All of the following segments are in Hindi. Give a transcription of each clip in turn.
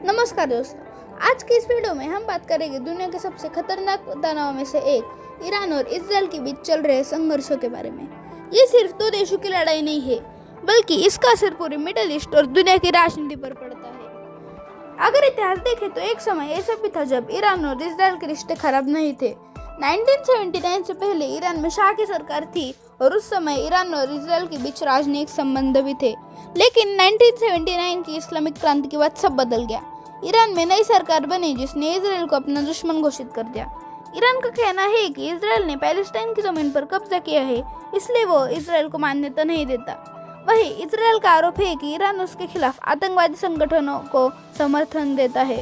नमस्कार दोस्तों, आज की इस वीडियो में हम बात करेंगे दुनिया के सबसे खतरनाक तनाव में से एक ईरान और इजराइल के बीच चल रहे संघर्षों के बारे में। ये सिर्फ दो देशों की लड़ाई नहीं है, बल्कि इसका असर पूरे मिडिल ईस्ट और दुनिया की राजनीति पर पड़ता है। अगर इतिहास देखें तो एक समय ऐसा भी था जब ईरान और इजराइल के रिश्ते खराब नहीं थे। 1979 से पहले ईरान में शाह की सरकार थी और उस समय ईरान और इजराइल के बीच राजनीतिक संबंध भी थे। लेकिन 1979 की इस्लामिक क्रांति के बाद सब बदल गया। ईरान में नई सरकार बनी जिसने इजराइल को अपना दुश्मन घोषित कर दिया। ईरान का कहना है कि इजराइल ने पैलेस्टाइन की जमीन पर कब्जा किया है, इसलिए वो इजराइल को मान्यता नहीं देता। वहीं इजराइल का आरोप है कि ईरान उसके खिलाफ आतंकवादी संगठनों को समर्थन देता है।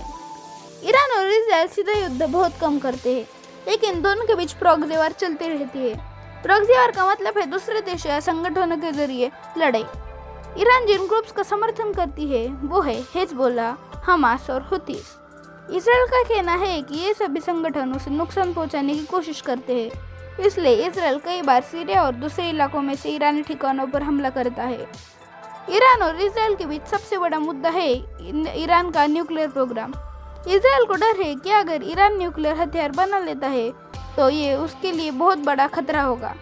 ईरान और इजराइल सीधा युद्ध बहुत कम करते हैं, लेकिन दोनों के बीच प्रॉक्सी वार चलती रहती है। प्रॉक्सी वार का मतलब है दूसरे देश या संगठनों के जरिए लड़ाई। ईरान जिन ग्रुप्स का समर्थन करती है वो है हिजबुल्लाह, हमास और हुतीस। इजराइल का कहना है कि ये सभी संगठन उसे नुकसान पहुंचाने की कोशिश करते हैं, इसलिए इजराइल कई बार सीरिया और दूसरे इलाकों में से ईरानी ठिकानों पर हमला करता है। ईरान और इजराइल के बीच सबसे बड़ा मुद्दा है ईरान का न्यूक्लियर प्रोग्राम। इजराइल को डर है कि अगर ईरान न्यूक्लियर हथियार बना लेता है तो ये उसके लिए बहुत बड़ा खतरा होगा।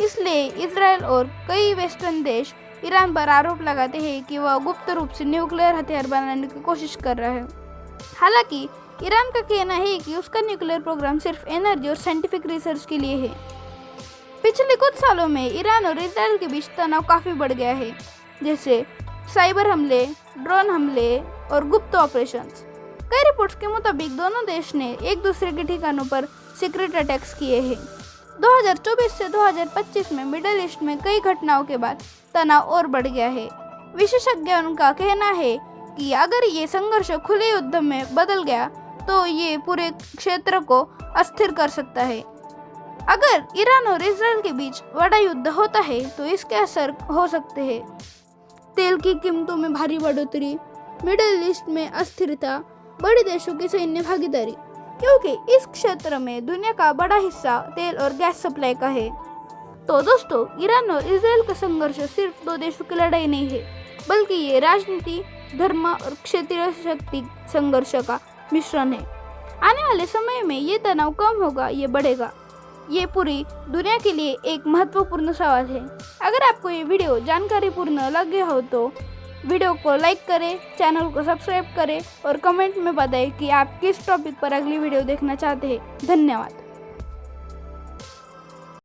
इसलिए इजराइल और कई वेस्टर्न देश ईरान पर आरोप लगाते हैं कि वह गुप्त रूप से न्यूक्लियर हथियार बनाने की कोशिश कर रहा है। हालांकि ईरान का कहना है कि उसका न्यूक्लियर प्रोग्राम सिर्फ एनर्जी और साइंटिफिक रिसर्च के लिए है। पिछले कुछ सालों में ईरान और इजराइल के बीच तनाव काफ़ी बढ़ गया है, जैसे साइबर हमले, ड्रोन हमले और गुप्त ऑपरेशंस। कई रिपोर्ट्स के मुताबिक दोनों देश ने एक दूसरे के ठिकानों पर सीक्रेट अटैक्स किए हैं। 2024 से 2025 में मिडिल ईस्ट में कई घटनाओं के बाद तनाव और बढ़ गया है। विशेषज्ञों का कहना है कि अगर ये संघर्ष खुले युद्ध में बदल गया तो ये पूरे क्षेत्र को अस्थिर कर सकता है। अगर ईरान और इजराइल के बीच बड़ा युद्ध होता है तो इसके असर हो सकते हैं तेल की कीमतों में भारी बढ़ोतरी, मिडिल ईस्ट में अस्थिरता, बड़े देशों की सैन्य भागीदारी, क्योंकि इस क्षेत्र में दुनिया का बड़ा हिस्सा तेल और गैस सप्लाई का है। तो दोस्तों, ईरान और इजराइल का संघर्ष सिर्फ दो देशों की लड़ाई नहीं है, बल्कि ये राजनीति, धर्म और क्षेत्रीय शक्ति संघर्ष का मिश्रण है। आने वाले समय में ये तनाव कम होगा, ये बढ़ेगा। ये पूरी दुनिया के लिए एक महत्वपूर्ण सवाल है। अगर आपको ये वीडियो जानकारीपूर्ण लगे हो तो वीडियो को लाइक करें, चैनल को सब्सक्राइब करें और कमेंट में बताएं कि आप किस टॉपिक पर अगली वीडियो देखना चाहते हैं। धन्यवाद।